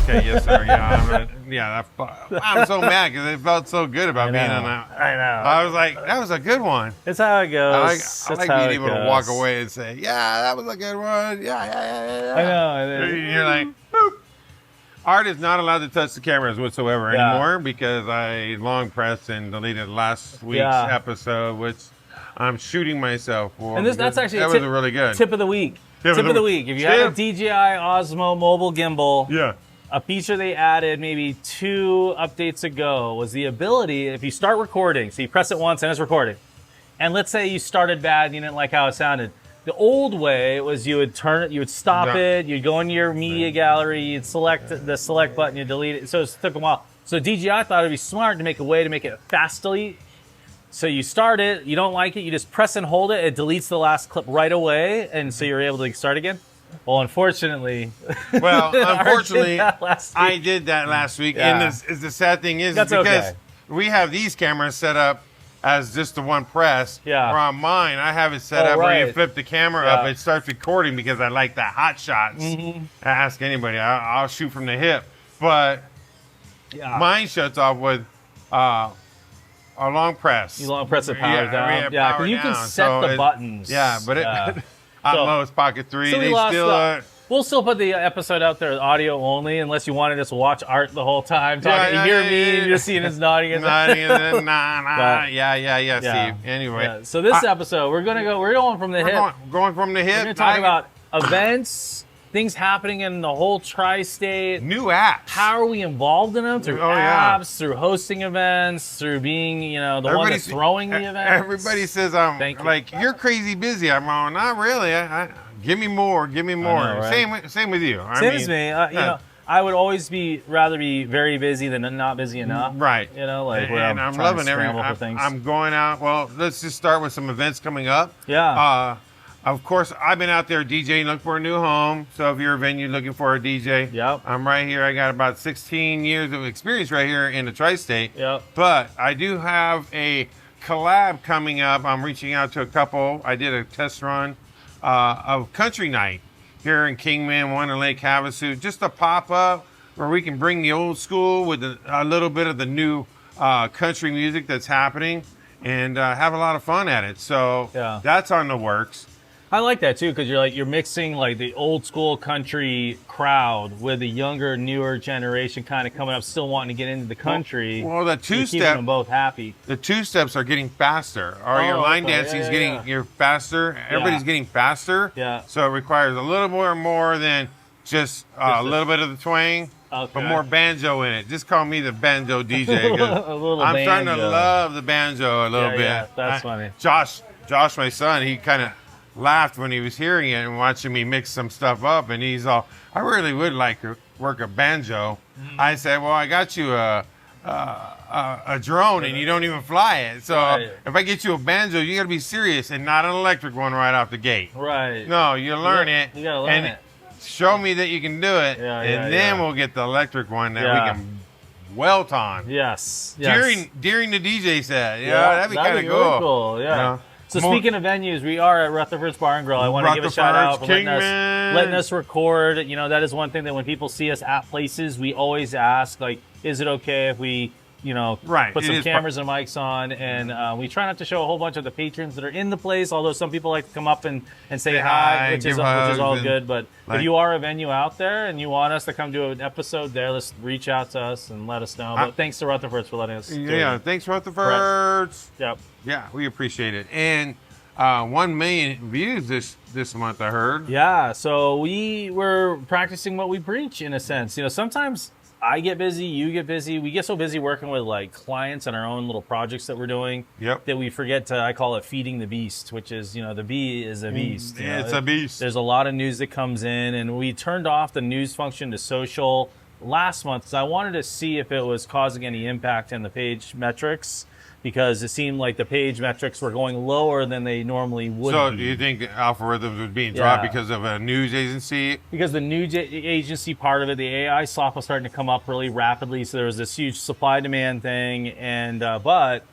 Okay, yes, sir. Yeah, I'm so mad because it felt so good about being on that. I know. I was like, that was a good one. It's how it goes. I like being able to walk away and say, yeah, that was a good one. Yeah. I know. You're like, boop. Art is not allowed to touch the cameras whatsoever anymore because I long pressed and deleted last week's episode, which I'm shooting myself for. And that's actually that was really good. Tip of the week. Tip of the week. If you have a DJI Osmo mobile gimbal, a feature they added maybe 2 updates ago was the ability, if you start recording, so you press it once and it's recording, and let's say you started bad and you didn't like how it sounded. The old way was you would turn it, you would stop it, you'd go into your media gallery, you'd select the select button, you delete it. So it took a while. So DJI thought it'd be smart to make a way to make it fastly. So you start it, you don't like it, you just press and hold it, it deletes the last clip right away, and so you're able to start again. Well, unfortunately, I did that last week, and the sad thing is because we have these cameras set up as just the one press. Yeah. Where on mine, I have it set up where you flip the camera up, it starts recording because I like the hot shots. Ask anybody, I'll shoot from the hip, but mine shuts off with a long press. You long press it, power down. Because you can set the buttons. Yeah, but on lowest pocket 3, so we'll still put the episode out there audio only, unless you want to just watch Art the whole time. Talking, you hear me, and you're seeing his nodding. Nodding, and then Steve. Anyway. So this episode, we're going from the hip. Going from the hip. We're going to talk about events, things happening in the whole tri-state. New apps. How are we involved in them? Through apps, through hosting events, through being, the one that's throwing the events. Everybody says you're crazy busy. I'm going, not really. Give me more. Give me more. Know, right? Same with you. Same as me. I would always rather be very busy than not busy enough. Right. Where I'm loving everything. I'm going out. Well, let's just start with some events coming up. Yeah. Of course, I've been out there DJing, looking for a new home. So if you're a venue looking for a DJ, I'm right here. I got about 16 years of experience right here in the tri-state. But I do have a collab coming up. I'm reaching out to a couple. I did a test run of Country Night here in Kingman, one in Lake Havasu. Just a pop-up where we can bring the old school with a little bit of the new country music that's happening and have a lot of fun at it. So that's on the works. I like that too, because you're mixing like the old school country crowd with the younger, newer generation kind of coming up, still wanting to get into the country. Well, the two-step, keeping them both happy. The 2-steps are getting faster. Your line dancing is getting faster. Everybody's getting faster. So it requires a little more than just a little bit of the twang. But more banjo in it. Just call me the banjo DJ. I'm starting to love the banjo a little bit. Yeah, that's funny. Josh, my son, he kind of laughed when he was hearing it and watching me mix some stuff up, and he's all, I really would like to work a banjo. I said, well, I got you a drone and you don't even fly it. So if I get you a banjo, you got to be serious and not an electric one right off the gate. Right. No, you learn it. You got to learn it. Show me that you can do it, and then we'll get the electric one that we can welt on. Yes. During the DJ set. That'd be kind of cool. Yeah. So speaking of venues, we are at Rutherfords Bar and Grill. I want to give a shout out for letting us record. That is one thing that when people see us at places, we always ask, is it okay if we, put some cameras and mics on? And we try not to show a whole bunch of the patrons that are in the place, although some people like to come up and say hi, which is all good. But if you are a venue out there and you want us to come do an episode there, let's reach out to us and let us know. But thanks to Rutherfords for letting us do thanks Rutherfords. Yep. Yeah, we appreciate it. And 1 million views this month, I heard. Yeah, so we were practicing what we preach, in a sense. Sometimes I get busy, you get busy. We get so busy working with clients and our own little projects that we're doing that we forget to, I call it feeding the beast, which is, the bee is a beast. It's a beast. There's a lot of news that comes in, and we turned off the news function to social last month, so I wanted to see if it was causing any impact in the page metrics, because it seemed like the page metrics were going lower than they normally would. So do you think the algorithms was being dropped because of a news agency? Because the news agency part of it, the AI slop was starting to come up really rapidly, so there was this huge supply-demand thing, and but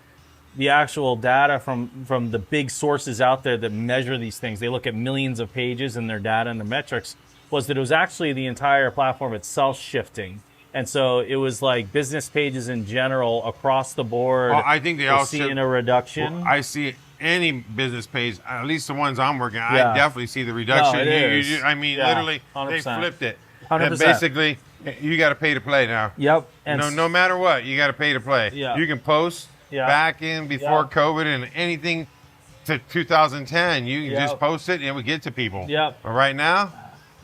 the actual data from the big sources out there that measure these things, they look at millions of pages in their data and their metrics, was that it was actually the entire platform itself shifting. And so it was like business pages in general across the board. Oh, I think they all seeing a reduction. Well, I see any business page, at least the ones I'm working on, I definitely see the reduction. No, it is. I mean, literally, 100%. they flipped it. 100%. And basically, you got to pay to play now. Yep. And no matter what, you got to pay to play. Yeah. You can post back in before COVID and anything to 2010. You can just post it and it would get to people. Yep. But right now,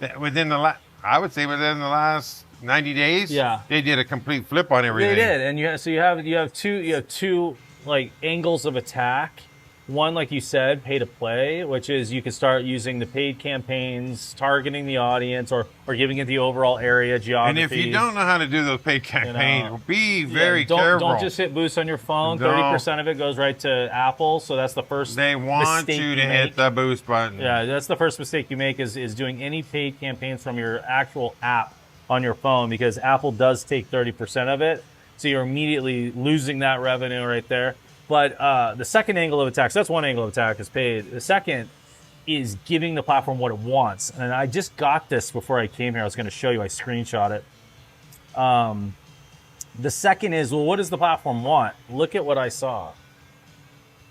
I would say within the last 90 days, they did a complete flip on everything. They did, and you have two like angles of attack. One, like you said, pay to play, which is you can start using the paid campaigns, targeting the audience, or giving it the overall area geography. And if you don't know how to do those paid campaigns, be very careful. Don't just hit boost on your phone. 30% of it goes right to Apple, so that's the first. They want you to hit the boost button. Yeah, that's the first mistake you make is doing any paid campaigns from your actual app on your phone, because Apple does take 30% of it, so you're immediately losing that revenue right there. But the second angle of attack, so that's one angle of attack is paid. The second is giving the platform what it wants. And I just got this before I came here. I was going to show you. I screenshot it. The second is, well, what does the platform want? Look at what I saw.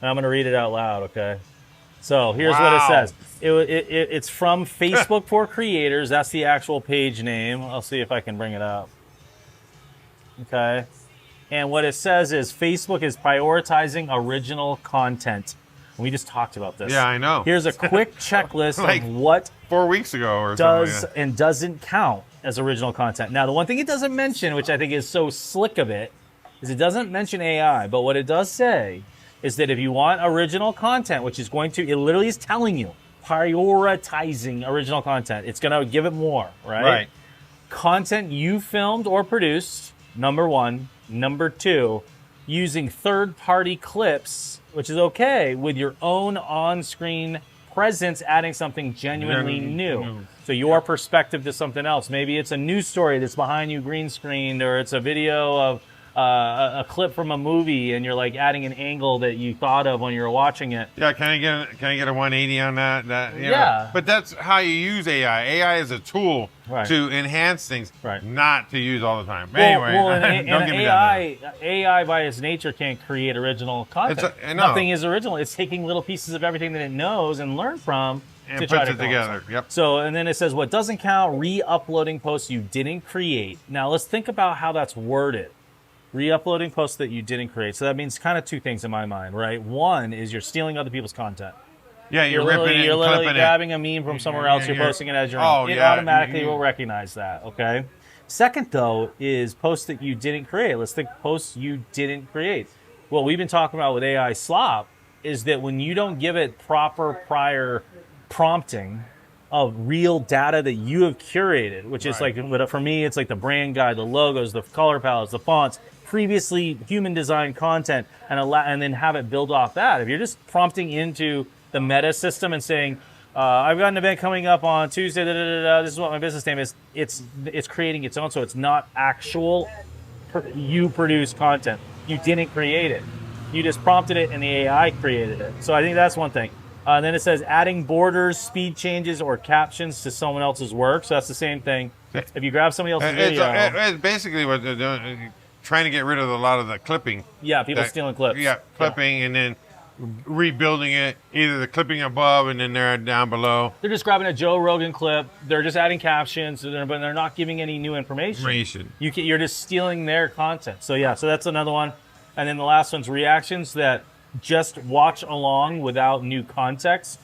And I'm going to read it out loud, okay? So here's what it says. It's from Facebook for Creators. That's the actual page name. I'll see if I can bring it up. Okay. And what it says is Facebook is prioritizing original content. We just talked about this. Yeah, I know. Here's a quick checklist like of what 4 weeks ago or does something. And doesn't count as original content. Now, the one thing it doesn't mention, which I think is so slick of it, is it doesn't mention AI. But what it does say is that if you want original content, which is going to, it literally is telling you, prioritizing original content. It's going to give it more, right? Right. Content you filmed or produced, number one. Number two, using third-party clips, which is okay, with your own on-screen presence, adding something genuinely new. So your perspective to something else. Maybe it's a news story that's behind you green-screened, or it's a video of a clip from a movie, and you're like adding an angle that you thought of when you were watching it. Yeah, can I get a 180 on that? You Yeah. know? But that's how you use AI. AI is a tool to enhance things, not to use all the time. Anyway, don't get me down there. AI by its nature can't create original content. Nothing is original. It's taking little pieces of everything that it knows and learn from and to puts it together. Yep. So, and then it says what doesn't count: re-uploading posts you didn't create. Now let's think about how that's worded. Re-uploading posts that you didn't create. So that means kind of two things in my mind, right? One is you're stealing other people's content. Yeah, you're ripping it. You're literally grabbing a meme from somewhere else. You're posting it as your own. It automatically will recognize that. Okay. Second, though, is posts that you didn't create. Let's think posts you didn't create. What we've been talking about with AI Slop is that when you don't give it proper prior prompting of real data that you have curated, which is like, for me, it's like the brand guide, the logos, the color palettes, the fonts, previously human designed content, and then have it build off that. If you're just prompting into the meta system and saying, I've got an event coming up on Tuesday, this is what my business name is, it's creating its own, so it's not actual you produced content. You didn't create it. You just prompted it and the AI created it. So I think that's one thing. And then it says adding borders, speed changes, or captions to someone else's work. So that's the same thing. If you grab somebody else's video. It's basically what they're doing, trying to get rid of a lot of the clipping. Yeah, people stealing clips. Yeah, clipping and then rebuilding it, either the clipping above and then they're down below. They're just grabbing a Joe Rogan clip. They're just adding captions, but they're not giving any new information. You're just stealing their content. So yeah, so that's another one. And then the last one's reactions that just watch along without new context.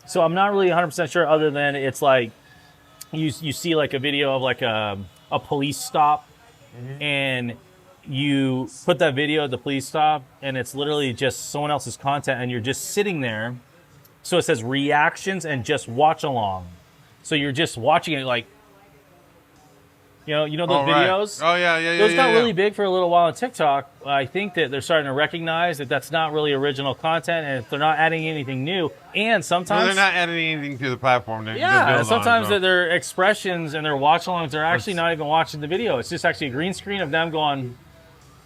So I'm not really 100% sure, other than it's like you see like a video of like a police stop, and you put that video at the police stop, and it's literally just someone else's content, and you're just sitting there. So it says reactions and just watch along. So you're just watching it like, you know those videos? Oh, yeah. Those got really big for a little while on TikTok. I think that they're starting to recognize that that's not really original content, and if they're not adding anything new, and sometimes they're not adding anything to the platform. Sometimes their expressions and their watch-alongs are actually not even watching the video. It's just actually a green screen of them going,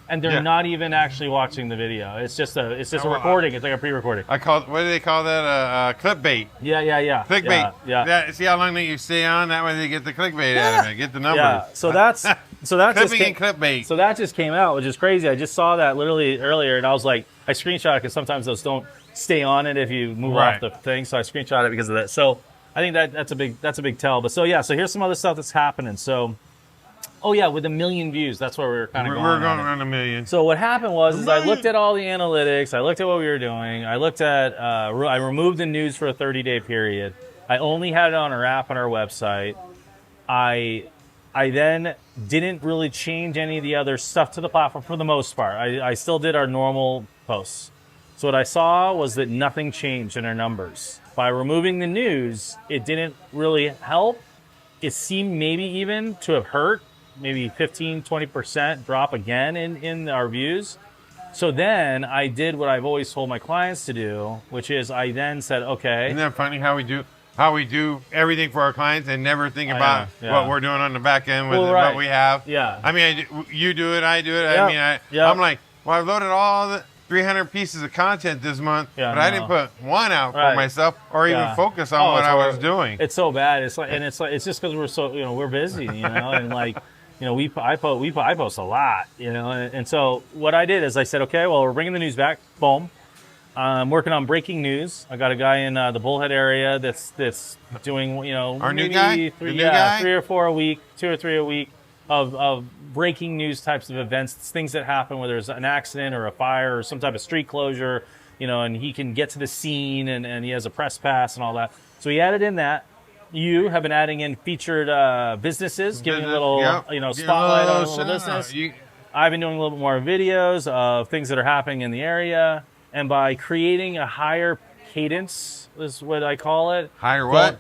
and they're not even actually watching the video. It's just a recording. It's like a pre-recording. What do they call that? Clickbait. Yeah. Clickbait. Yeah. See how long that you stay on? That way they get the clickbait out of it. Get the numbers. Yeah. So that's clipping and clickbait. So that just came out, which is crazy. I just saw that literally earlier, and I was like, I screenshot it because sometimes those don't stay on it if you move off the thing. So I screenshot it because of that. So I think that's a big tell. But so here's some other stuff that's happening. So. Oh yeah, with 1 million views. That's where we were kind of going. We're going around 1 million. So what happened was I looked at all the analytics. I looked at what we were doing. I looked at. I removed the news for a 30-day period. I only had it on our app on our website. I then didn't really change any of the other stuff to the platform for the most part. I still did our normal posts. So what I saw was that nothing changed in our numbers. By removing the news, it didn't really help. It seemed maybe even to have hurt. Maybe 15-20% drop again in our views. So then I did what I've always told my clients to do, which is I then said, okay. Isn't that funny how we do everything for our clients and never think about what we're doing on the back end with what we have? Yeah. I mean, you do it, I do it. Yep. I'm like, well, I've loaded all the 300 pieces of content this month, but I didn't put one out for myself or even focus on what I was doing. It's so bad. It's just because we're so we're busy, and like. I post a lot, and so what I did is I said, okay, well, we're bringing the news back. Boom. I'm working on breaking news. I got a guy in the Bullhead area that's doing, our new guy, 3 or 4 a week, 2 or 3 a week of breaking news types of events, things that happen where there's an accident or a fire or some type of street closure, and he can get to the scene and he has a press pass and all that. So he added in that. You have been adding in featured businesses, giving a little, spotlight on a little business. I've been doing a little bit more videos of things that are happening in the area. And by creating a higher cadence, is what I call it. Higher what?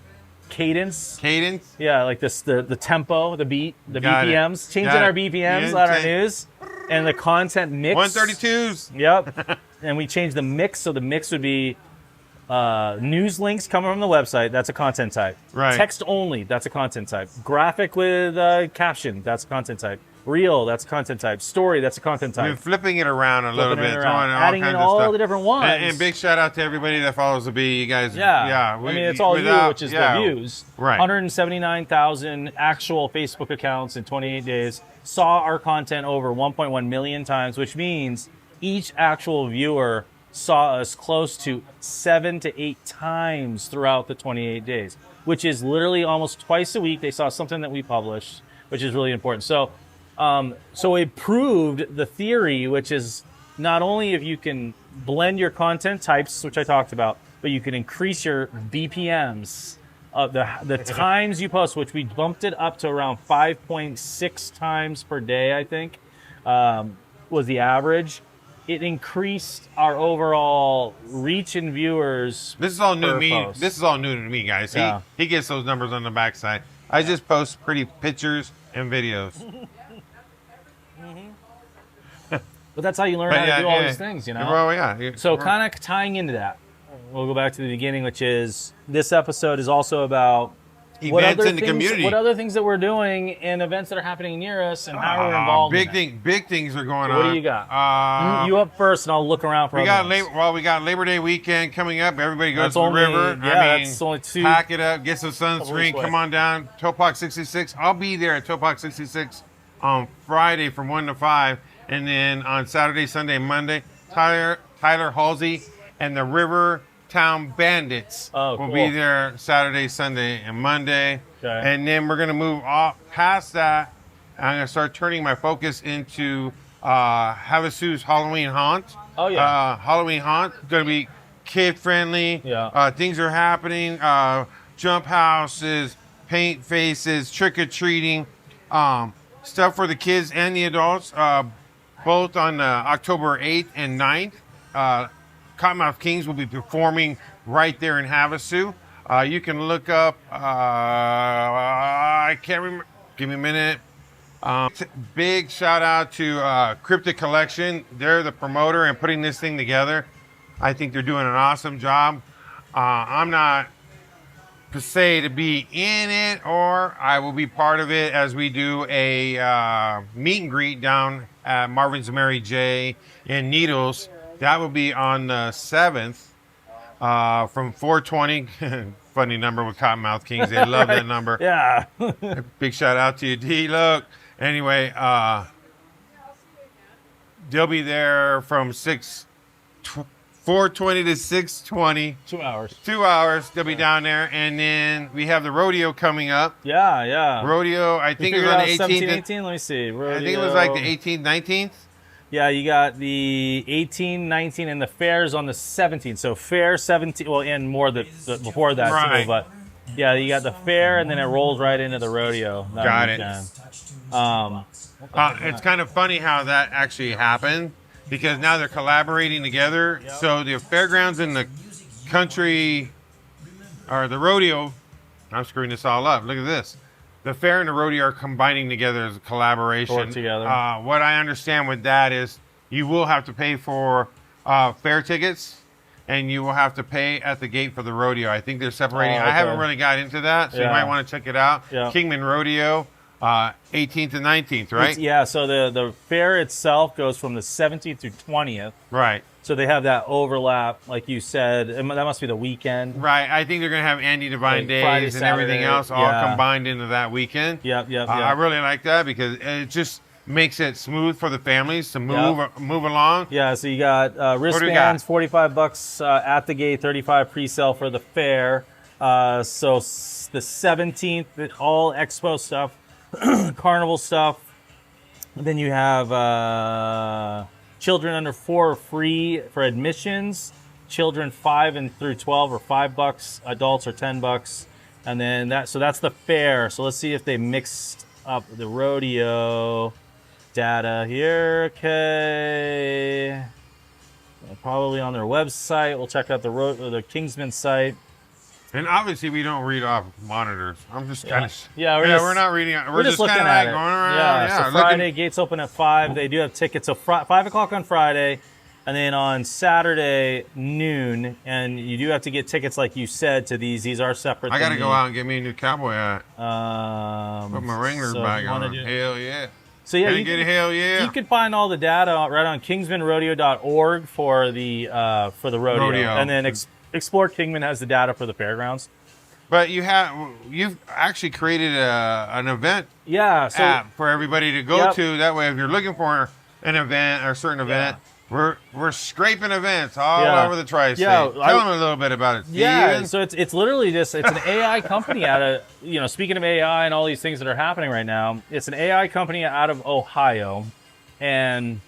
Cadence. Cadence? Yeah, like this, the tempo, the beat, the BPMs. Changing our BPMs on our news. And the content mix. 132s. Yep. And we changed the mix, so the mix would be news links coming from the website, that's a content type. Right. Text only, that's a content type. Graphic with caption, that's a content type. Reel, that's a content type. Story, that's a content type. We're flipping it around a little bit, adding in all the different ones. And big shout out to everybody that follows the B. You guys, it's all you, which is the views. Right. 179,000 actual Facebook accounts in 28 days saw our content over 1.1 million times, which means each actual viewer saw us close to 7 to 8 times throughout the 28 days, which is literally almost twice a week. They saw something that we published, which is really important. So it proved the theory, which is not only if you can blend your content types, which I talked about, but you can increase your BPMs of the times you post, which we bumped it up to around 5.6 times per day, I think, was the average. It increased our overall reach in viewers. This is all new to me. This is all new to me, guys. He gets those numbers on the backside. I just post pretty pictures and videos. But that's how you learn how to do all these things, Well, yeah. So kind of tying into that, we'll go back to the beginning, which is this episode is also about events in the community. What other things that we're doing and events that are happening near us and how we're involved big things are going on. What do you got? You up first and I'll look around for we got Labor Day weekend coming up. Everybody goes to the river. That's only 2. Pack it up, get some sunscreen, come on down. Topak 66. I'll be there at Topak 66 on Friday from 1 to 5. And then on Saturday, Sunday, Monday, Tyler Halsey and the Rivertown Bandits will be there Saturday, Sunday, and Monday. Okay. And then we're going to move off past that. I'm going to start turning my focus into Havasu's Halloween Haunt. Oh, yeah. Halloween Haunt. Going to be kid-friendly. Yeah. Things are happening. Jump houses, paint faces, trick-or-treating. Stuff for the kids and the adults. Both on October 8th and 9th. Cottonmouth Kings will be performing right there in Havasu. You can look up, I can't remember, give me a minute. Big shout out to Cryptic Collection. They're the promoter and putting this thing together. I think they're doing an awesome job. I'm not to say to be in it, or I will be part of it as we do a meet and greet down at Marvin's Mary J in Needles. That will be on the 7th from 4:20. Funny number with Cottonmouth Kings. They love that number. Yeah. Big shout out to you, D. Look. Anyway, they'll be there from 4:20 to 6:20. 2 hours. 2 hours. They'll be down there. And then we have the rodeo coming up. Yeah. Rodeo, I think it was on the 18th. 17, 18? Let me see. Rodeo. I think it was like the 18th, 19th. Yeah, you got the 18, 19, and the fair's on the 17th. So fair 17, well, and more before that right. too. But yeah, you got the fair, and then it rolls right into the rodeo. Got it. It's kind of funny how that actually happened, because now they're collaborating together. Yep. So the fairgrounds and the country, or the rodeo, I'm screwing this all up. Look at this. The fair and the rodeo are combining together as a collaboration. Together. What I understand with that is you will have to pay for fair tickets, and you will have to pay at the gate for the rodeo. I think they're separating. I haven't really got into that, so you might want to check it out. Yeah. Kingman Rodeo, 18th and 19th, right? So the fair itself goes from the 17th to 20th. Right. So they have that overlap, like you said. That must be the weekend. Right. I think they're going to have Andy Divine Days Friday, and Saturday, everything else all combined into that weekend. Yep. I really like that, because it just makes it smooth for the families to move along. Yeah, so you got wristbands, $45 at the gate, $35 pre-sale for the fair. So the 17th, all expo stuff, carnival stuff. Then you have children under 4 are free for admissions. Children 5 and through 12 are $5. Adults are $10. And then that's the fair. So let's see if they mixed up the rodeo data here. Okay. Probably on their website. We'll check out the Kingsman site. And obviously, we don't read off monitors. I'm just kind of... we're not reading. We're just looking kind of at like it. Going around. So Friday, gates open at 5. They do have tickets. So 5 o'clock on Friday. And then on Saturday, noon. And you do have to get tickets, like you said, to these. These are separate. I got to go out and get me a new cowboy hat. Put my Wranglers back on. Hell yeah. So yeah, hell yeah. You can find all the data right on kingsmanrodeo.org for the rodeo. And then Explore Kingman has the data for the fairgrounds. But you've actually created an event app for everybody to go to. That way, if you're looking for an event or a certain event, we're scraping events all over the tri-state. Tell them a little bit about it, Steve. Yeah, so it's literally it's an AI company out of, speaking of AI and all these things that are happening right now, it's an AI company out of Ohio. And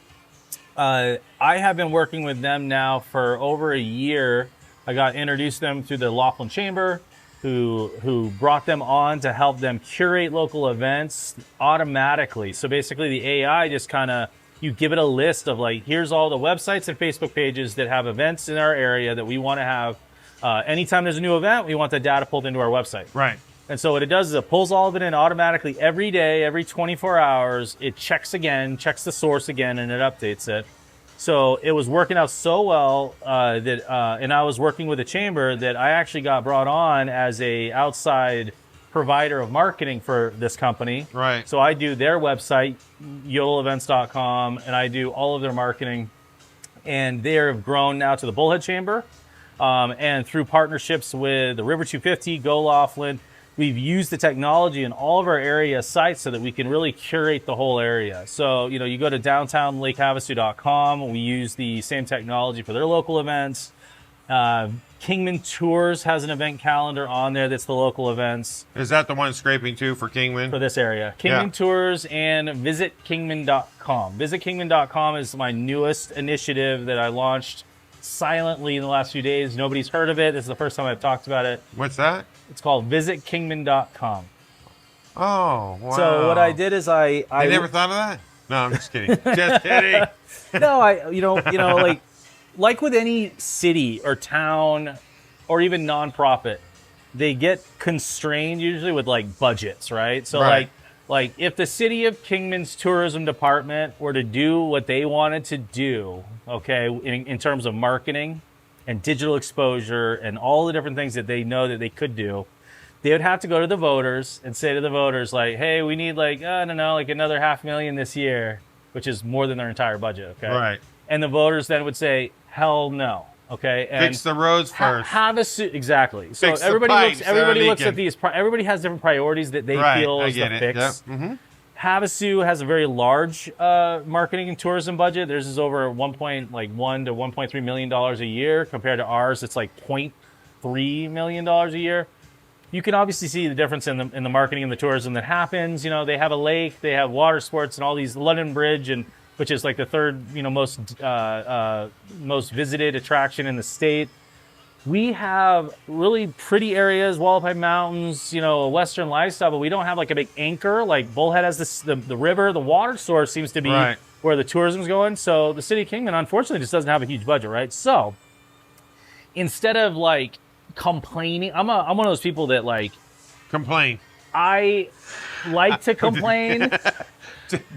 I have been working with them now for over a year. I got introduced to them through the Laughlin Chamber, who brought them on to help them curate local events automatically. So basically the AI just kind of, you give it a list of like, here's all the websites and Facebook pages that have events in our area that we want to have. Anytime there's a new event, we want the data pulled into our website. Right. And so what it does is it pulls all of it in automatically every day, every 24 hours. It checks the source again, and it updates it. So it was working out so well and I was working with a chamber that I actually got brought on as a outside provider of marketing for this company. Right. So I do their website, yodelevents.com, and I do all of their marketing. And they have grown now to the Bullhead Chamber. And through partnerships with the River 250, Go Laughlin, we've used the technology in all of our area sites so that we can really curate the whole area. So, you go to downtown lakehavasu.com. We use the same technology for their local events. Kingman Tours has an event calendar on there that's the local events. Is that the one scraping too for Kingman? For this area. Kingman Tours and VisitKingman.com. VisitKingman.com is my newest initiative that I launched silently in the last few days. Nobody's heard of it. This is the first time I've talked about it. What's that? It's called VisitKingman.com. Oh, wow. So what I did is I never thought of that? No, I'm just kidding. Just kidding. No, like with any city or town or even nonprofit, they get constrained usually with like budgets, right? So like if the city of Kingman's tourism department were to do what they wanted to do, okay, in terms of marketing and digital exposure and all the different things that they know that they could do, they would have to go to the voters and say to the voters, like, hey, we need like, I don't know, like another $500,000 this year. which is more than their entire budget. Okay. Right. And the voters then would say, hell no. Okay. And fix the roads first. Havasu, exactly. So fix everybody looks at these. Everybody has different priorities that they feel is the fix. Yep. Mm-hmm. Havasu has a very large marketing and tourism budget. Theirs is over $1.1 to $1.3 million a year compared to ours. It's like $0.3 million a year. You can obviously see the difference in the marketing and the tourism that happens. You know, they have a lake, they have water sports, and all these London Bridge, and which is like the third most visited attraction in the state. We have really pretty areas, Wallapai Mountains, a Western lifestyle, but we don't have like a big anchor. Like Bullhead has the river, the water source seems to be where the tourism's going. So the city of Kingman, unfortunately, just doesn't have a huge budget, right? So instead of like complaining, I'm one of those people that like complain. I like to complain.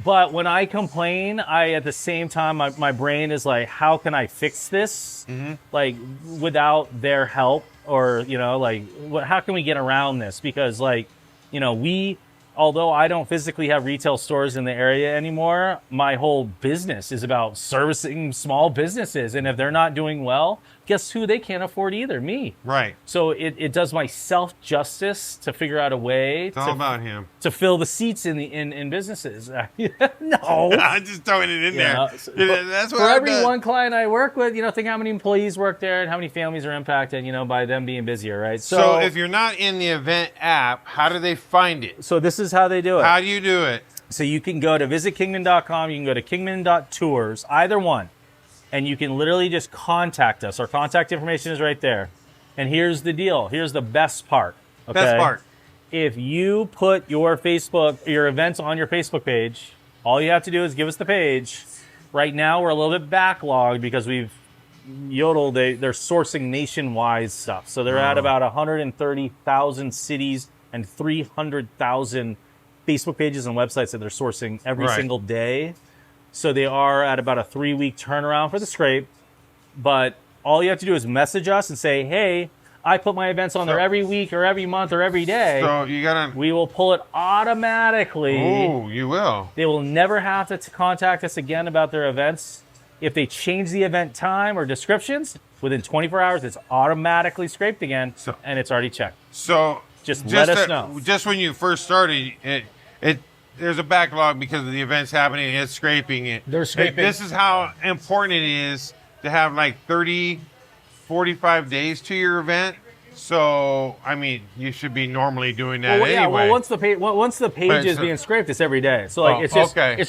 But when I complain, at the same time, my brain is like, how can I fix this? Mm-hmm. Like, without their help, or, how can we get around this? Because, although I don't physically have retail stores in the area anymore, my whole business is about servicing small businesses. And if they're not doing well, guess who they can't afford either? Me. Right. So it does myself justice to figure out a way it's all about him to fill the seats in businesses. No, I'm just throwing it in there. That's what for every one client I work with, think how many employees work there and how many families are impacted, by them being busier, right? So if you're not in the event app, how do they find it? So this is how they do it. How do you do it? So you can go to visitkingman.com. You can go to kingman.tours, either one. And you can literally just contact us. Our contact information is right there. And here's the deal. Here's the best part. Okay? Best part. If you put your events on your Facebook page, all you have to do is give us the page. Right now, we're a little bit backlogged because Yodel, they're sourcing nationwide stuff. So they're at about 130,000 cities and 300,000 Facebook pages and websites that they're sourcing every single day. So they are at about a 3-week turnaround for the scrape. But all you have to do is message us and say, hey, I put my events on there every week or every month or every day. So you gotta. We will pull it automatically. Oh, you will. They will never have to contact us again about their events. If they change the event time or descriptions, within 24 hours, it's automatically scraped again, and it's already checked. So just let us know. Just when you first started, there's a backlog because of the events happening. It's scraping it. They're scraping. This is how important it is to have like 30, 45 days to your event. So, I mean, you should be normally doing that anyway. Well, once the page is being scraped, it's every day. So, like, it's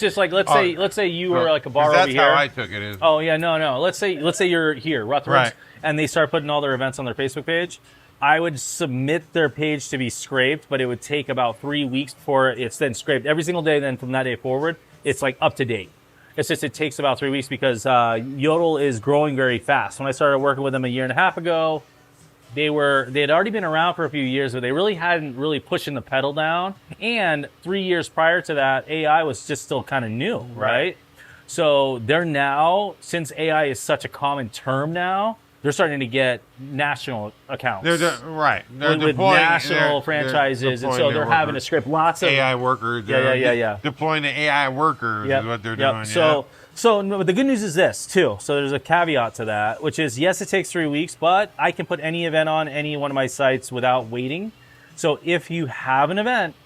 just like let's say you were like a bar over here. That's how I took it. Oh yeah, no. Let's say you're here, Rutherfords, and they start putting all their events on their Facebook page. I would submit their page to be scraped, but it would take about 3 weeks before it's then scraped. Every single day, then from that day forward, it's like up to date. It's just it takes about 3 weeks because Yodel is growing very fast. When I started working with them a year and a half ago, they had already been around for a few years, but they really hadn't really pushing the pedal down. And 3 years prior to that, AI was just still kind of new, right? So they're now, since AI is such a common term now, they're starting to get national accounts. They're with national franchises, and so they're having to script lots of AI workers. Deploying the AI workers is what they're doing. So the good news is this too. So there's a caveat to that, which is yes, it takes 3 weeks, but I can put any event on any one of my sites without waiting. So if you have an event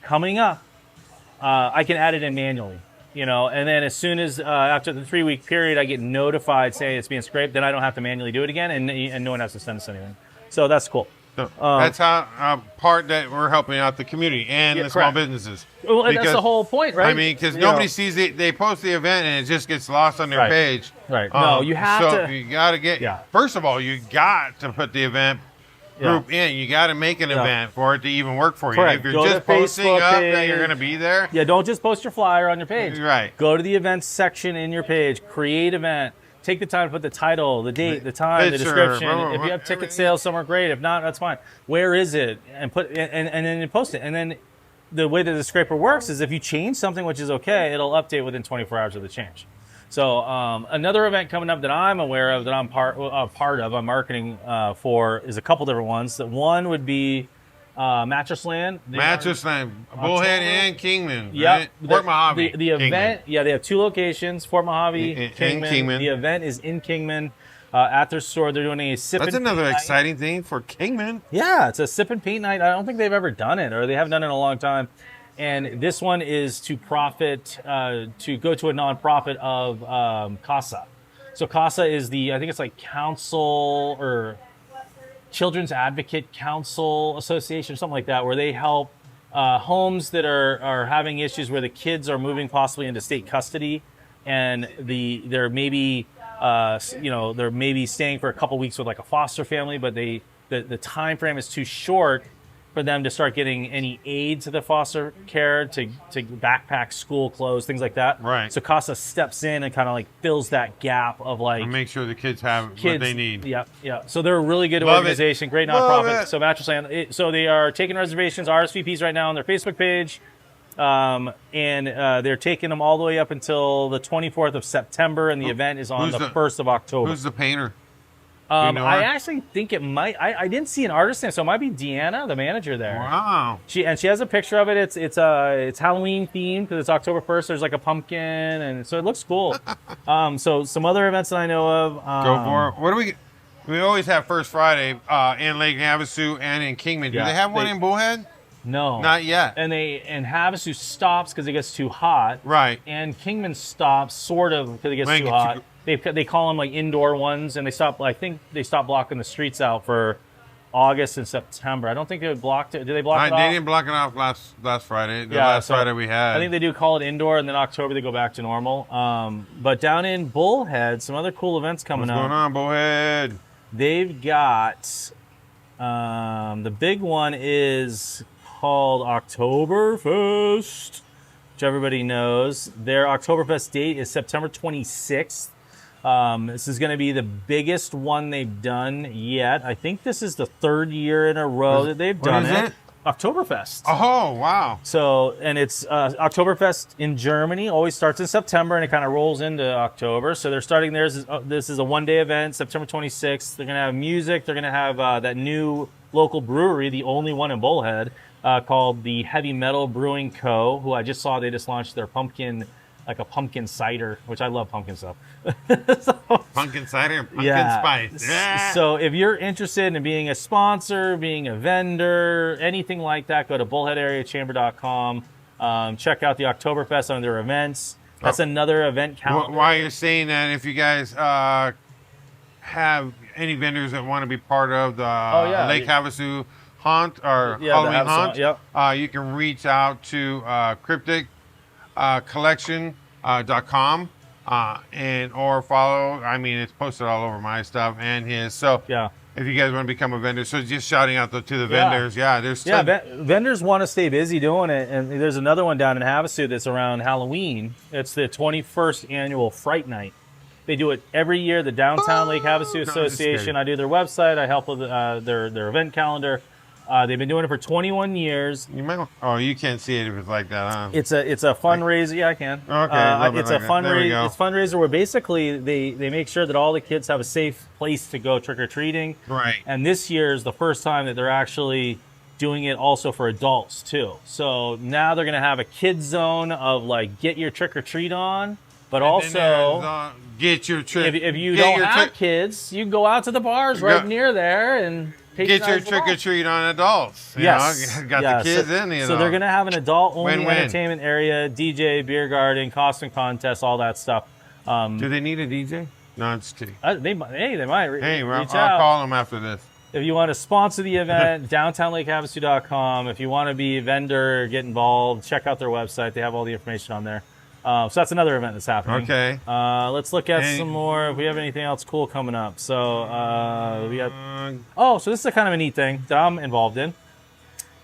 coming up, I can add it in manually. And then as soon as after the 3 week period, I get notified saying it's being scraped, then I don't have to manually do it again, and no one has to send us anything. So that's cool. So that's how part that we're helping out the community and the small businesses. Well, that's the whole point, right? I mean, because nobody sees it. They post the event and it just gets lost on their page. Right. No, you have to. So you got to get. First of all, you got to put the event group in. You got to make an event for it to even work for you. Correct. If you're just posting up that you're going to be there. Yeah, don't just post your flyer on your page. Right. Go to the events section in your page. Create event. Take the time to put the title, the date, the time, the description. If you have ticket sales somewhere, great. If not, that's fine. Where is it? And then you post it. And then the way that the scraper works is if you change something, which is okay, it'll update within 24 hours of the change. So another event coming up that I'm aware of, that I'm part of, I'm marketing for, is a couple different ones. That one would be Mattress Land. Bullhead and Kingman. Yeah, right? Fort Mojave. The event, they have 2 locations, Fort Mojave, and Kingman. The event is in Kingman at their store. They're doing a sip That's and another paint exciting thing for Kingman. Yeah, it's a sip and paint night. I don't think they've ever done it, or they haven't done it in a long time. And this one is to profit, to go to a nonprofit of CASA. So CASA is I think it's like Council or Children's Advocate Council Association, something like that, where they help homes that are having issues where the kids are moving possibly into state custody, and they're maybe staying for a couple weeks with like a foster family, but the time frame is too short for them to start getting any aid to the foster care, to backpack, school clothes, things like that. Right. So CASA steps in and kind of like fills that gap of like... And make sure the kids have what they need. Yeah. So they're a really good Love organization, great nonprofit. So Mattress Land. So they are taking reservations, RSVPs right now on their Facebook page. And they're taking them all the way up until the 24th of September, and the event is on the 1st of October. Who's the painter? I actually think it might. I didn't see an artist name, so it might be Deanna, the manager there. Wow. She has a picture of it. It's Halloween themed because it's October 1st. There's like a pumpkin, and so it looks cool. So some other events that I know of. Go for it. What do we always have First Friday in Lake Havasu and in Kingman. Do they have one in Bullhead? No, not yet. And Havasu stops because it gets too hot. Right. And Kingman stops sort of because it gets too hot. They call them like indoor ones, and they stop. I think they stopped blocking the streets out for August and September. I don't think they blocked it. Did they block it off? They didn't block it off last Friday. Last Friday we had. I think they do call it indoor, and then October they go back to normal. But down in Bullhead, some other cool events coming up. What's going on, Bullhead? They've got the big one is called Oktoberfest, which everybody knows. Their Oktoberfest date is September 26th. This is going to be the biggest one they've done yet. I think this is the 3rd year in a row that they've done it. Oktoberfest. Oh, wow. So, and it's Oktoberfest in Germany. Always starts in September, and it kind of rolls into October. So they're starting theirs. This is a one-day event, September 26th. They're going to have music. They're going to have that new local brewery, the only one in Bullhead, called the Heavy Metal Brewing Co., who I just saw they just launched their pumpkin cider, which I love pumpkin stuff. Pumpkin cider and pumpkin spice. Yeah. So if you're interested in being a sponsor, being a vendor, anything like that, go to bullheadareachamber.com. Check out the Oktoberfest on their events. That's another event calendar. While you're saying that, if you guys have any vendors that want to be part of the Lake Havasu Haunt or Halloween Haunt, you can reach out to Cryptic collection.com or follow. I mean, it's posted all over my stuff and his. So if you guys want to become a vendor, so just shouting out to the vendors. Vendors want to stay busy doing it. And there's another one down in Havasu that's around Halloween. It's the 21st annual Fright Night. They do it every year. The Downtown Lake Havasu Association. I do their website. I help with their event calendar. They've been doing it for 21 years. You can't see it if it's like that, huh? It's a fundraiser. Yeah, I can. Okay. It's a fundraiser. It's fundraiser where basically they make sure that all the kids have a safe place to go trick or treating. Right. And this year is the first time that they're actually doing it also for adults too. So now they're gonna have a kids zone of like get your trick or treat on, but also get your trick. If you don't have kids, you can go out to the bars right near there and get your trick or treat on adults. Got the kids in the So they're going to have an adult only entertainment area, DJ, beer garden, costume contest, all that stuff. Do they need a DJ? No, it's too. They might. I'll call them after this. If you want to sponsor the event, downtownlakehavasu.com. If you want to be a vendor, get involved, check out their website. They have all the information on there. So that's another event that's happening. Okay. Let's look at some more. If we have anything else cool coming up. So we got. So this is a kind of a neat thing that I'm involved in.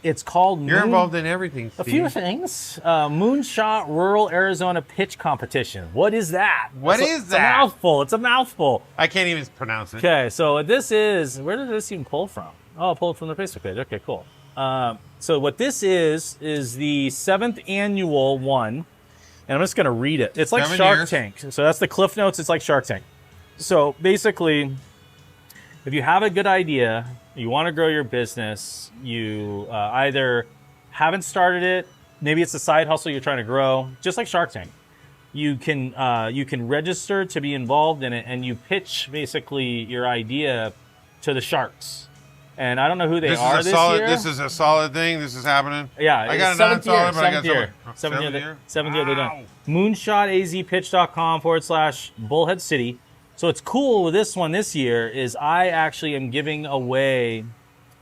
It's called. You're involved in everything, Steve. A few things. Moonshot Rural Arizona Pitch Competition. What is that? It's a mouthful. It's a mouthful. I can't even pronounce it. Okay, so this is. Where did this even pull from? Oh, pulled from their Facebook page. Okay, cool. So what this is the 7th annual one. And I'm just going to read it. It's like Shark Tank. So that's the Cliff Notes. It's like Shark Tank. So basically, if you have a good idea, you want to grow your business, you either haven't started it, maybe it's a side hustle you're trying to grow, just like Shark Tank. You can register to be involved in it, and you pitch basically your idea to the sharks. And I don't know who they are this year. This is a solid thing. This is happening. Yeah, I got a non-solid, but I got seventh year. Seventh year they're done. Moonshotazpitch.com/Bullhead City. So what's cool with this one this year is I actually am giving away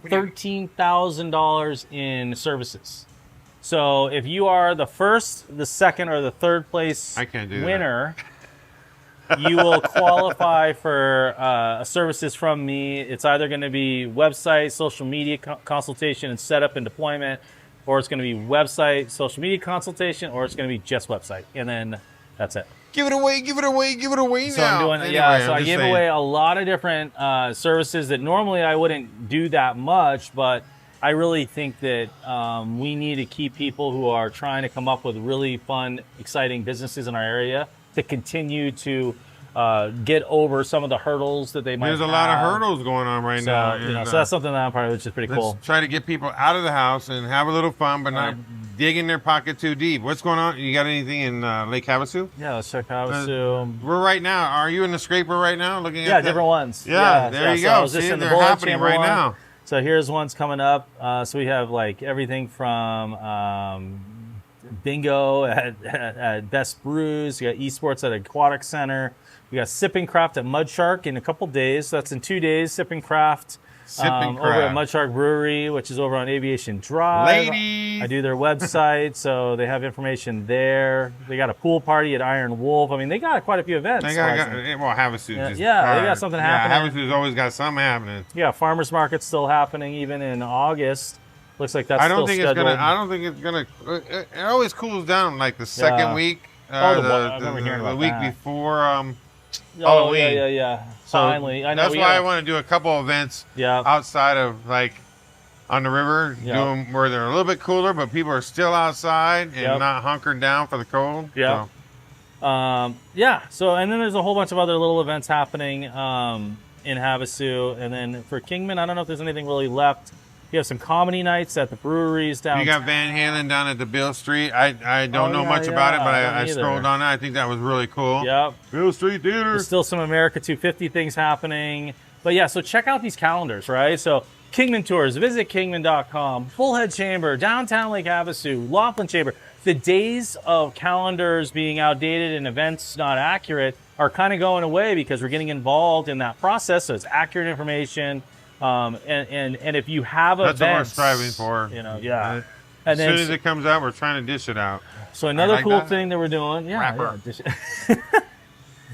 $13,000 in services. So if you are the first, the second, or the third place winner, you will qualify for services from me. It's either going to be website, social media consultation and setup and deployment, or it's going to be website, social media consultation, or it's going to be just website. And then that's it. Give it away So now. I'm doing, I gave away a lot of different services that normally I wouldn't do that much, but I really think that we need to keep people who are trying to come up with really fun, exciting businesses in our area to continue to get over some of the hurdles that they might have. There's a lot of hurdles going on right now. So that's something that I'm part of, which is pretty cool. Try to get people out of the house and have a little fun, but not dig in their pocket too deep. What's going on? You got anything in Lake Havasu? Yeah, let's check Havasu. We're right now. Are you in the scraper right now looking at different ones. Yeah, there you go. See, they're happening right now. So here's ones coming up. So we have like everything from bingo at Best Brews. We got esports at Aquatic Center. We got Sipping Craft at Mud Shark in a couple days. So that's in 2 days. Sipping Craft. Over at Mud Shark Brewery, which is over on Aviation Drive. Ladies! I do their website, so they have information there. They got a pool party at Iron Wolf. I mean, they got quite a few events. Well, Havasu. They got something happening. Havasu's always got something happening. Yeah, farmers market's still happening even in August. Looks like that's still scheduled. I don't think it's gonna. It always cools down like the second week. The week before Halloween. Yeah. So finally, I know that's why I want to do a couple events outside of like on the river, do them where they're a little bit cooler, but people are still outside and not hunkered down for the cold. Yeah. So and then there's a whole bunch of other little events happening in Havasu, and then for Kingman, I don't know if there's anything really left. You have some comedy nights at the breweries down. You got Van Halen down at the Bill Street. I don't know much about it, but I scrolled on it. I think that was really cool. Yep. Bill Street Theater. There's still some America 250 things happening. But yeah, so check out these calendars, right? So Kingman Tours, VisitKingman.com, Bullhead Chamber, Downtown Lake Havasu, Laughlin Chamber. The days of calendars being outdated and events not accurate are kind of going away because we're getting involved in that process. So it's accurate information. And if you have events, that's what we're striving for. And as soon as it comes out, we're trying to dish it out. So another cool thing that we're doing,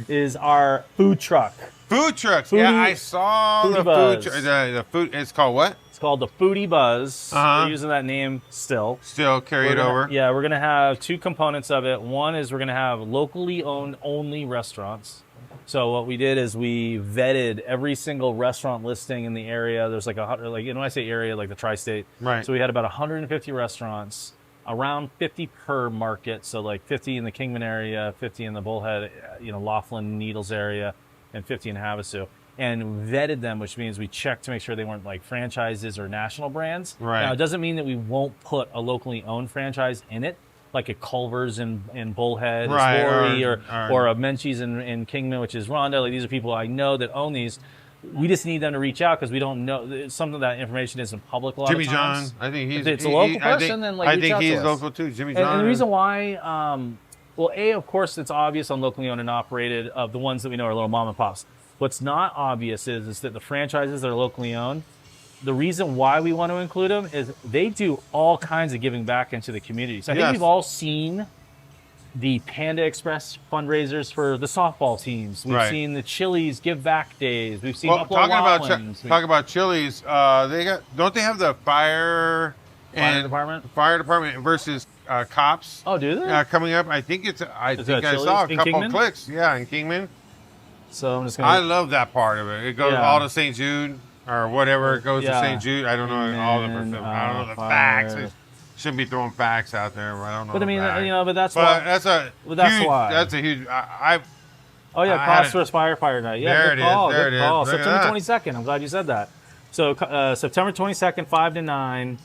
is our food truck. Food trucks. I saw the food truck. The food. It's called what? It's called the FoodieBuzz. We're using that name still. Carry it over. Yeah, we're gonna have two components of it. One is we're gonna have locally owned only restaurants. So what we did is we vetted every single restaurant listing in the area. There's like when I say area, like the tri-state. Right. So we had about 150 restaurants, around 50 per market. So like 50 in the Kingman area, 50 in the Bullhead, Laughlin, Needles area, and 50 in Havasu. And vetted them, which means we checked to make sure they weren't like franchises or national brands. Right. Now it doesn't mean that we won't put a locally owned franchise in it, like a Culver's in Bullhead, or a Menchie's in Kingman, which is Roundup. Like these are people I know that own these. We just need them to reach out because we don't know. Some of that information isn't public a lot Jimmy of times. John, I think he's. If it's a local person, then like reach out to us. I think he's local too. Jimmy John. And the reason why, of course, it's obvious on locally owned and operated of the ones that we know are little mom and pops. What's not obvious is that the franchises that are locally owned, the reason why we want to include them is they do all kinds of giving back into the community. So I think we've all seen the Panda Express fundraisers for the softball teams. We've seen the Chili's give back days. We've seen talk about Chili's. Don't they have the fire department versus cops? Oh, do they? Coming up. I think I saw a couple clicks. Yeah, in Kingman. So I'm just gonna. I love that part of it. It goes all to St. Jude. Or whatever, it goes to St. Jude. I don't know all the I don't know the facts. Shouldn't be throwing facts out there. But I don't know. But I mean, but that's why. That's a huge. Oh yeah, Crossroads Firefighter Night. Yeah, good call. Good call. September 22nd. I'm glad you said that. So September 22nd, 5 to 9.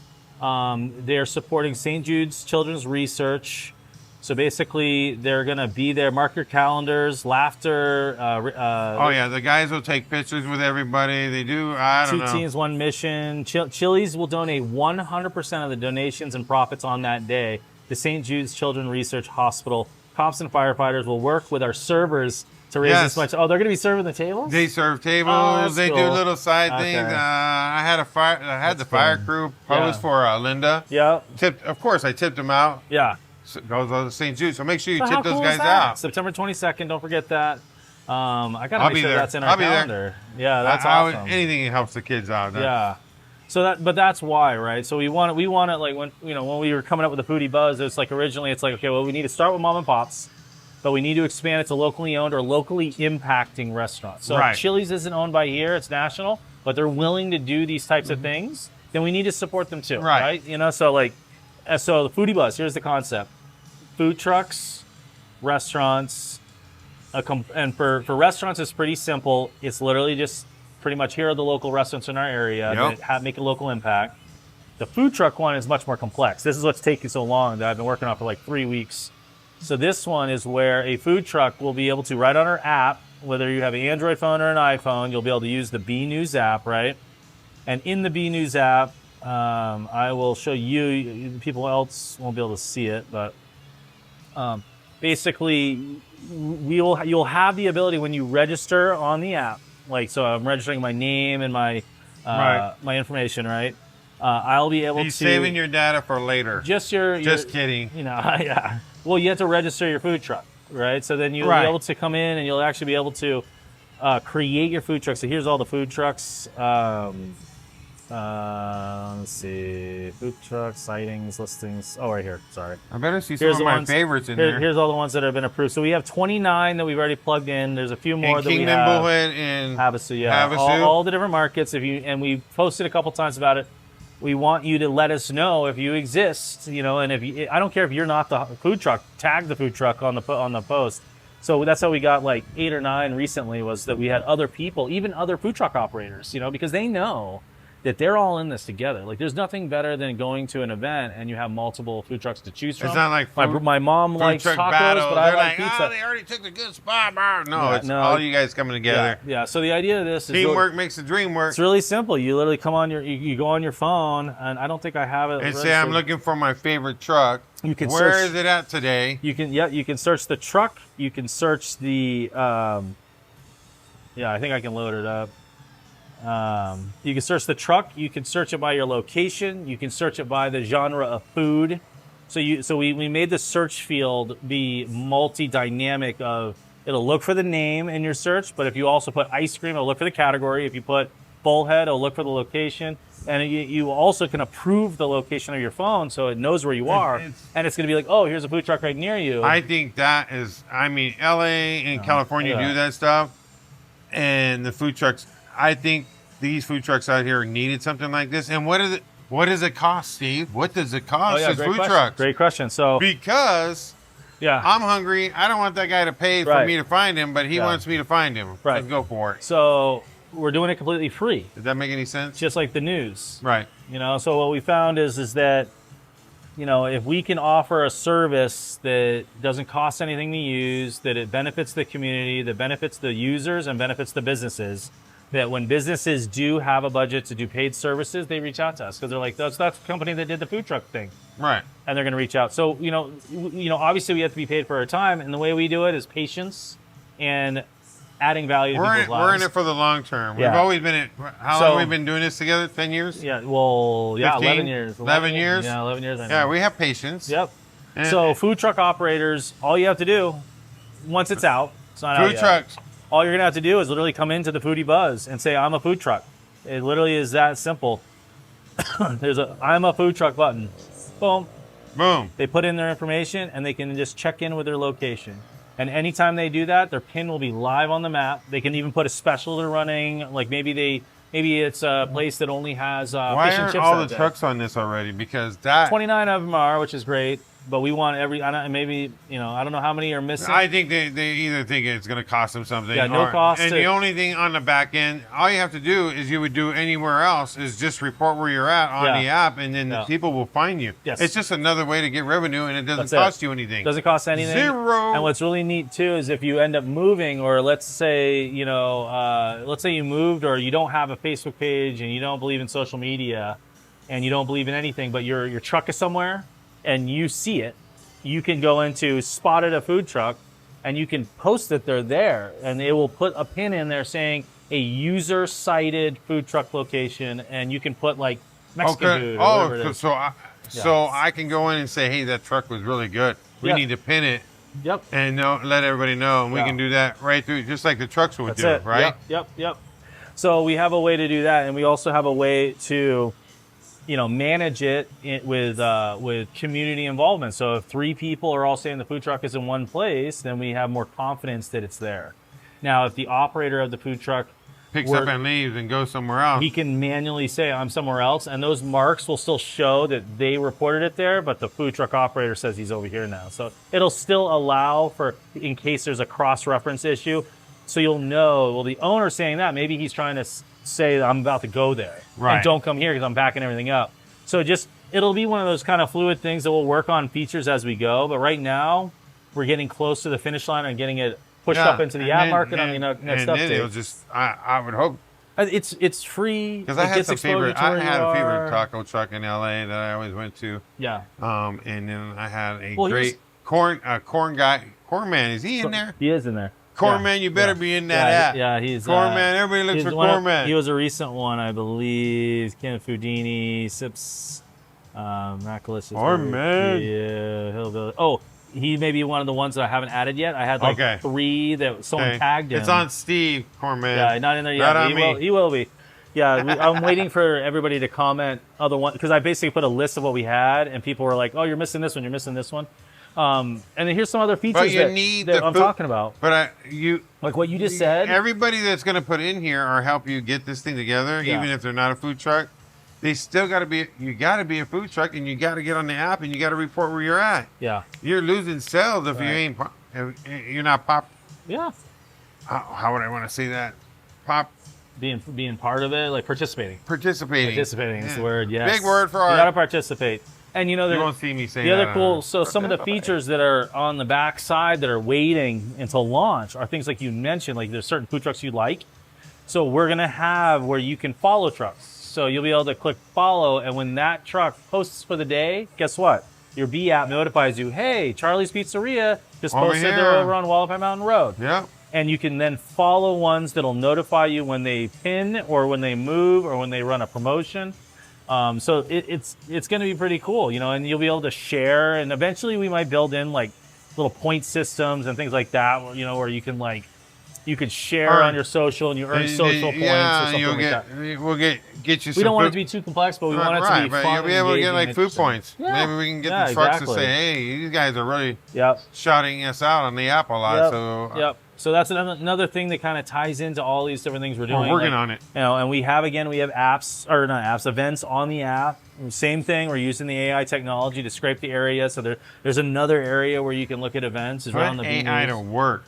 They're supporting St. Jude's Children's Research. So basically, they're going to be there. Mark your calendars, laughter. Oh, yeah. The guys will take pictures with everybody. They do, I don't know. 2 teams, 1 mission. Chili's will donate 100% of the donations and profits on that day to St. Jude's Children's Research Hospital. Cops and firefighters will work with our servers to raise as much. Oh, they're going to be serving the tables? They serve tables. They do little side things. I had the fire crew pose for Linda. Yeah. Of course, I tipped them out. Yeah. So it goes on to St. Jude. So make sure you tip those guys out. September 22nd. Don't forget that. I got to make sure that's in our calendar. There. Yeah, that's awesome. Anything that helps the kids out. Yeah. So but that's why, right? So we want it like when we were coming up with the FoodieBuzz, it's like originally it's like, okay, well, we need to start with mom and pops, but we need to expand it to locally owned or locally impacting restaurants. So if Chili's isn't owned by here, it's national, but they're willing to do these types of things, then we need to support them too, right? So the FoodieBuzz, here's the concept. Food trucks, restaurants, and for restaurants, it's pretty simple. It's literally just pretty much here are the local restaurants in our area that make a local impact. The food truck one is much more complex. This is what's taking so long that I've been working on for like 3 weeks. So this one is where a food truck will be able to, right on our app, whether you have an Android phone or an iPhone, you'll be able to use the B News app, right? And in the B News app, I will show you, people else won't be able to see it, but basically you'll have the ability when you register on the app, like, so I'm registering my name and my information, right? I'll be able to... He's saving your data for later. Just kidding. Yeah. Well, you have to register your food truck, right? So then you'll be able to come in and you'll actually be able to create your food truck. So here's all the food trucks. Let's see. Food trucks, sightings, listings. Oh, right here. Sorry. I better see some of my favorites in there. Here's all the ones that have been approved. So we have 29 that we've already plugged in. There's a few more that we have. Bullhead and Havasu, yeah. Havasu. All the different markets. And we posted a couple times about it. We want you to let us know if you exist, and if I don't care if you're not the food truck, tag the food truck on the post. So that's how we got like 8 or 9 recently, was that we had other people, even other food truck operators, because they know that they're all in this together. Like, there's nothing better than going to an event and you have multiple food trucks to choose from. It's not like my mom likes tacos, but I like pizza. Oh, they already took the good spot. No, it's all you guys coming together. Yeah. So the idea of this is teamwork makes the dream work. It's really simple. You literally come on you go on your phone, and I don't think I have it. And say, I'm looking for my favorite truck. Where is it at today? You can search the truck. You can search the I think I can load it up. You can search the truck. You can search it by your location. You can search it by the genre of food. So we made the search field be multi-dynamic. It'll look for the name in your search, but if you also put ice cream, it'll look for the category. If you put bullhead, it'll look for the location. And you also can approve the location of your phone so it knows where you are. And it's going to be like, oh, here's a food truck right near you. I think that is, LA and California do that stuff. And the food trucks, I think these food trucks out here needed something like this. And what does it cost, Steve? What does it cost as food trucks? Great question. So because I'm hungry, I don't want that guy to pay for me to find him, but he wants me to find him. Right. Let's go for it. So we're doing it completely free. Does that make any sense? Just like the news. Right. So what we found is that, if we can offer a service that doesn't cost anything to use, that it benefits the community, that benefits the users and benefits the businesses, that when businesses do have a budget to do paid services, they reach out to us because they're like, that's the company that did the food truck thing. Right. And they're going to reach out. So, obviously we have to be paid for our time. And the way we do it is patience and adding value to people's lives. We're in it for the long term. We've always been how long have we been doing this together? 10 years? Yeah, 11 years. 11 years? Yeah, 11 years. Yeah, we have patience. Yep. So food truck operators, all you have to do, once it's out, it's not out yet. Food trucks. All you're going to have to do is literally come into the FoodieBuzz and say, I'm a food truck. It literally is that simple. There's a I'm a food truck button. Boom. Boom. They put in their information and they can just check in with their location. And anytime they do that, their pin will be live on the map. They can even put a special they're running. Like maybe it's a place that only has Why fish and aren't chips. all the trucks on this already? Because 29 of them are, which is great. But we want maybe, I don't know how many are missing. I think they either think it's going to cost them something. Yeah, no cost. And the only thing on the back end, all you have to do is you would do anywhere else is just report where you're at on the app, and then people will find you. Yes. It's just another way to get revenue, and it doesn't cost you anything. Doesn't cost anything. Zero. And what's really neat too is if you end up moving, or let's say you moved, or you don't have a Facebook page and you don't believe in social media, and you don't believe in anything, but your truck is somewhere and you see it, you can go into spotted a food truck and you can post that they're there, and it will put a pin in there saying a user cited food truck location, and you can put like Mexican food. Or so I can go in and say, hey, that truck was really good. We need to pin it. Yep. And let everybody know, and we can do that right through, just like the trucks would do, right? Yep. So we have a way to do that, and we also have a way to manage it with community involvement. So if 3 people are all saying the food truck is in one place, then we have more confidence that it's there. Now, if the operator of the food truck picks up and leaves and goes somewhere else, he can manually say, I'm somewhere else, and those marks will still show that they reported it there, but the food truck operator says he's over here now. So it'll still allow for, in case there's a cross-reference issue, so you'll know, well, the owner's saying that, maybe he's trying to say I'm about to go there. Right. And don't come here because I'm backing everything up. So it'll be one of those kind of fluid things that we'll work on features as we go. But right now, we're getting close to the finish line and getting it pushed up into the app market on the next update. And then it'll just, I would hope. It's free. Because I had a favorite taco truck in LA that I always went to. Yeah. And then I had a great corn man. Is he in there? He is in there. Corn man, you better be in that app. Yeah, he's Corn man. Everybody looks for Corn man. He was a recent one, I believe. Ken Foodini, Sips, Macalis. Corn man. Yeah, Hillbilly. Oh, he may be one of the ones that I haven't added yet. I had 3 that someone tagged him. It's on Steve, Corn man. Yeah, not in there yet. Not on me. He will be. Yeah, I'm waiting for everybody to comment other one, because I basically put a list of what we had, and people were like, "Oh, you're missing this one. You're missing this one." And then here's some other features that I'm talking about. But like what you just said. Everybody that's going to put in here or help you get this thing together, even if they're not a food truck, they still got to be. You got to be a food truck, and you got to get on the app, and you got to report where you're at. Yeah. You're losing sales if you ain't. You're not pop. Yeah. How would I want to say that? Being part of it, like participating. Participating is the word. Yes. Big word for art. You got to participate. And you won't see me say the other cool. So some of the features that are on the back side that are waiting until launch are things like you mentioned. Like there's certain food trucks you like. So we're gonna have where you can follow trucks. So you'll be able to click follow, and when that truck posts for the day, guess what? Your B app notifies you, hey, Charlie's Pizzeria just posted they're over on Wallapai Mountain Road. Yeah. And you can then follow ones that'll notify you when they pin or when they move or when they run a promotion. So it's going to be pretty cool, and you'll be able to share, and eventually we might build in like little point systems and things like that, where you can you could share on your social and you earn social points or something like that. We'll get you. We don't want it to be too complex, but we want it to be fun. You'll be able to get like food points. Yeah. Maybe we can get the trucks to say, hey, these guys are really shouting us out on the app a lot. So that's another thing that kind of ties into all these different things we're doing. We're working on it. And we have events on the app. Same thing. We're using the AI technology to scrape the area. So there's another area where you can look at events. Is around the AI to work.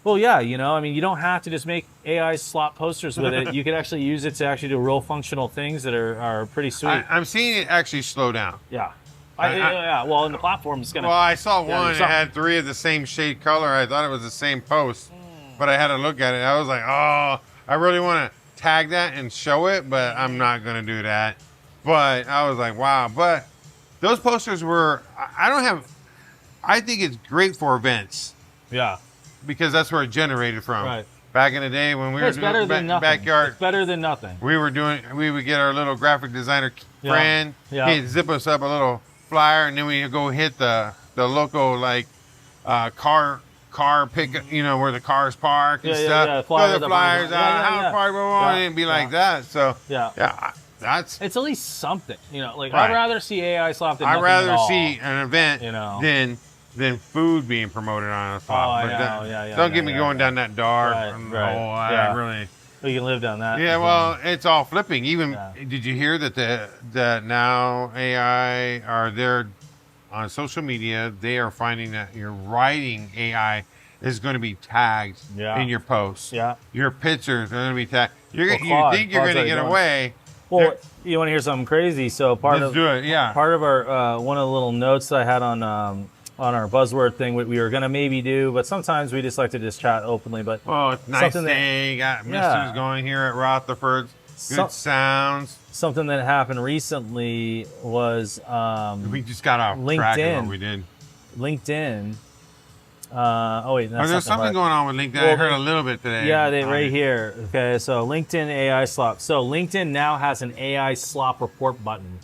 Well, yeah, you don't have to just make AI slop posters with it. You can actually use it to actually do real functional things that are pretty sweet. I'm seeing it actually slow down. Yeah. Well, in the platform, it's gonna. Well, I saw one that had 3 of the same shade color. I thought it was the same post, but I had to look at it. I was like, oh, I really want to tag that and show it, but I'm not gonna do that. But I was like, wow. But those posters were. I think it's great for events. Yeah. Because that's where it generated from. Right. Back in the day when we were doing backyard. It's better than nothing. We would get our little graphic designer friend. Yeah. He'd zip us up a little flyer, and then we'd go hit the local car pickup, where the cars park and stuff. Yeah. Throw the flyers out, how far we want, and be like that. So that's it's at least something. I'd rather see AI slop than I'd rather at all. see an event than food being promoted on a slop. Don't get me going down that dark. Really. Well, you can live down that. Yeah, well, it's all flipping. Even did you hear that now AI are there on social media, they are finding that your writing AI is going to be tagged in your posts. Yeah. Your pictures are going to be tagged. You think you're going to get away. Well, you want to hear something crazy? So part of our one of the little notes that I had on our buzzword thing, we were going to maybe do, but sometimes we just like to just chat openly. But it's nice day. Got Mr. going here at Rutherfords. Good sounds. Something that happened recently was we just got off track of what we did. LinkedIn. There's something going on with LinkedIn. Well, I heard a little bit today. Yeah, right here. Okay, so LinkedIn AI Slop. So LinkedIn now has an AI Slop report button.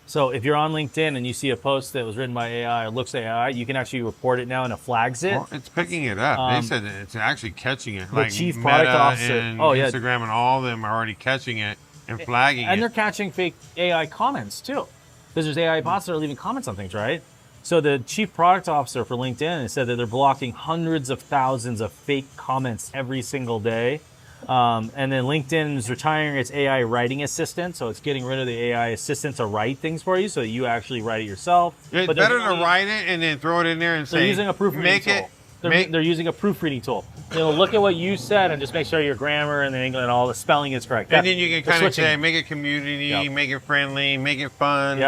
So if you're on LinkedIn and you see a post that was written by AI or looks like AI, you can actually report it now and it flags it. Well, it's picking it up. They said that it's actually catching it. The chief product officer and Instagram and all of them are already catching it and flagging it. And they're catching fake AI comments too. Because there's AI bots that are leaving comments on things, right? So the chief product officer for LinkedIn said that they're blocking hundreds of thousands of fake comments every single day. And then LinkedIn is retiring its AI writing assistant, so it's getting rid of the AI assistant to write things for you, so that you actually write it yourself. It's better to write it and then throw it in there and say, using a proofreading tool. They're using a proofreading tool. They'll look at what you said and just make sure your grammar and the English and all the spelling is correct. And then you can kind of say, make it community, make it friendly, make it fun.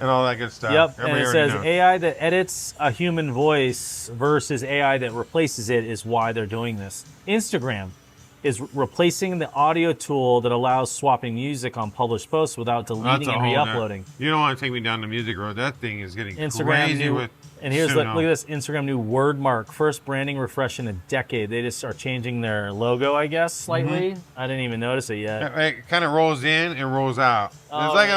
And all that good stuff. Yep, and it says AI that edits a human voice versus AI that replaces it is why they're doing this. Instagram is replacing the audio tool that allows swapping music on published posts without deleting and re-uploading. You don't want to take me down the music road. That thing is getting crazy with... And here's look at this Instagram new word mark. First branding refresh in a decade. They just are changing their logo, I guess, slightly. I didn't even notice it yet. It kind of rolls in and rolls out. It's like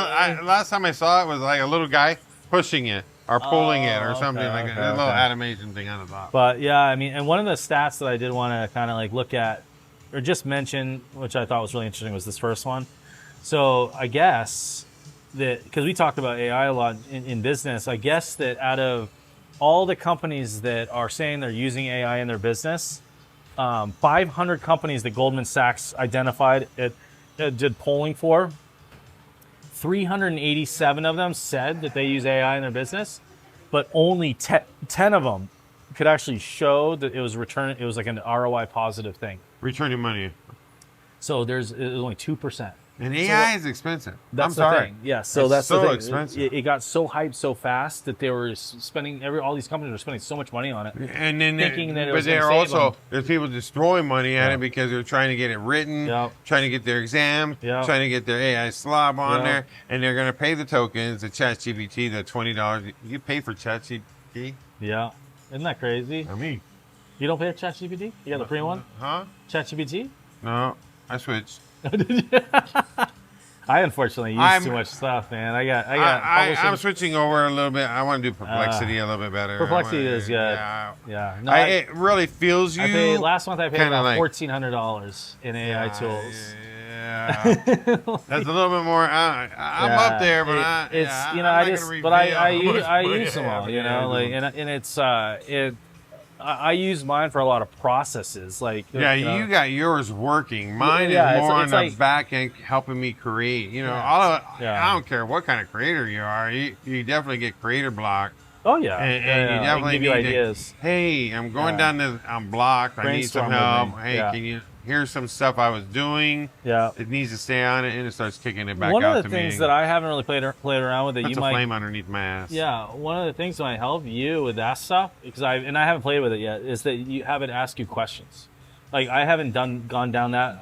last time I saw it was like a little guy pushing it or pulling it or something like that. A little animation thing on the top. But yeah, I mean, and one of the stats that I did want to kind of like look at or just mention, which I thought was really interesting, was this first one. So I guess that, because we talked about AI a lot in business, I guess that out of all the companies that are saying they're using AI in their business, 500 companies that Goldman Sachs identified, did polling for, 387 of them said that they use AI in their business, but only 10 of them could actually show that it was like an ROI positive thing. Returning money. So it was only 2%. And AI is expensive. That's the thing. Yeah, so that's the thing. Expensive. It got so hyped so fast that they were spending all these companies were spending so much money on it. And then there's people destroying money at it because they're trying to get it written, trying to get their exams, trying to get their AI slob on there, and they're going to pay the tokens, the ChatGPT, the $20. You pay for ChatGPT? Yeah. Isn't that crazy? I mean, you don't pay for ChatGPT? You got the free one? Huh? ChatGPT? No, I switched. I unfortunately use too much stuff, man. I'm switching over a little bit. I want to do Perplexity a little bit better. Perplexity is good. Yeah. No, it really feels you. Last month I paid about $1,400 in AI tools. Yeah, that's a little bit more. I'm up there, but I use them all. You know, like and it's I use mine for a lot of processes. Like you got yours working. Mine is more on the back end helping me create. You know, I don't care what kind of creator you are. You definitely get creator block. Oh yeah, and you definitely give you ideas. Hey, I'm going down this. I'm blocked. I need some help. Hey, can you? Here's some stuff I was doing. Yeah, it needs to stay on it, and it starts kicking it back out to me. One of the things that I haven't really played around with that That's you might flame underneath my ass. Yeah, one of the things that might help you with that stuff, because I haven't played with it yet, is that you have it ask you questions. Like I haven't gone down that.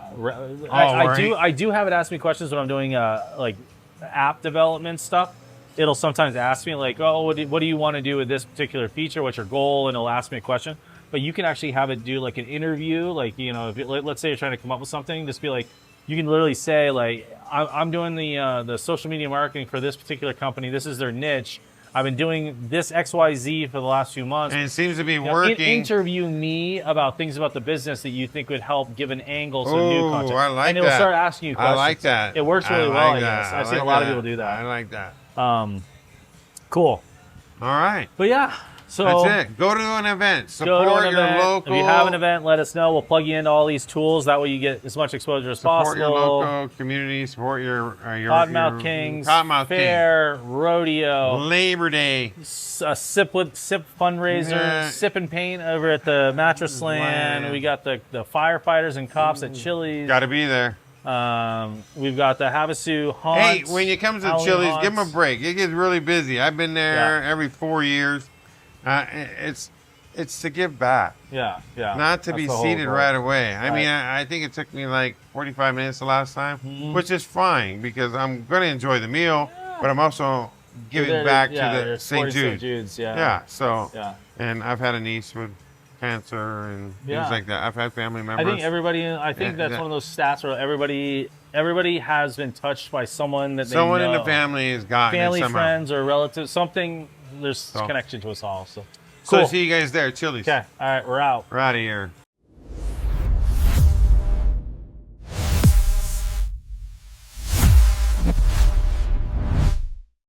I do have it ask me questions when I'm doing like app development stuff. It'll sometimes ask me like, oh, what do you want to do with this particular feature? What's your goal? And it'll ask me a question. But you can actually have it do like an interview, like, you know, let's say you're trying to come up with something, just be like, you can literally say like, I'm doing the social media marketing for this particular company. This is their niche. I've been doing this XYZ for the last few months. And it seems to be working. Interview me about things about the business that you think would help give an angle to new content. I like and it'll start asking you questions. I like that. It works really well, I guess. I've seen a lot of people do that. I like that. Cool. All right. But yeah. So that's it. Go to an event. Support your local. If you have an event, let us know. We'll plug you into all these tools. That way you get as much exposure as possible. Support your local community. Support your Cottonmouth Kings, Fair, Rodeo, Labor Day, Sip fundraiser, Sip and Paint over at the Mattress Land. We got the firefighters and cops at Chili's. Got to be there. We've got the Havasu Haunt. Hey, when you come to Chili's, give them a break. It gets really busy. I've been there every 4 years. It's to give back. Yeah. Not to be seated right away. I mean, I think it took me like 45 minutes the last time, which is fine because I'm going to enjoy the meal, but I'm also giving back to the St. Jude's. And I've had a niece with cancer and things like that. I've had family members. I think that's one of those stats where everybody has been touched by someone that someone they know. in the family has gotten family, it somehow. Friends, or relatives. Something. There's connection to us all. So cool. So see you guys there, Chili's. Okay. All right. We're out. We're out of here.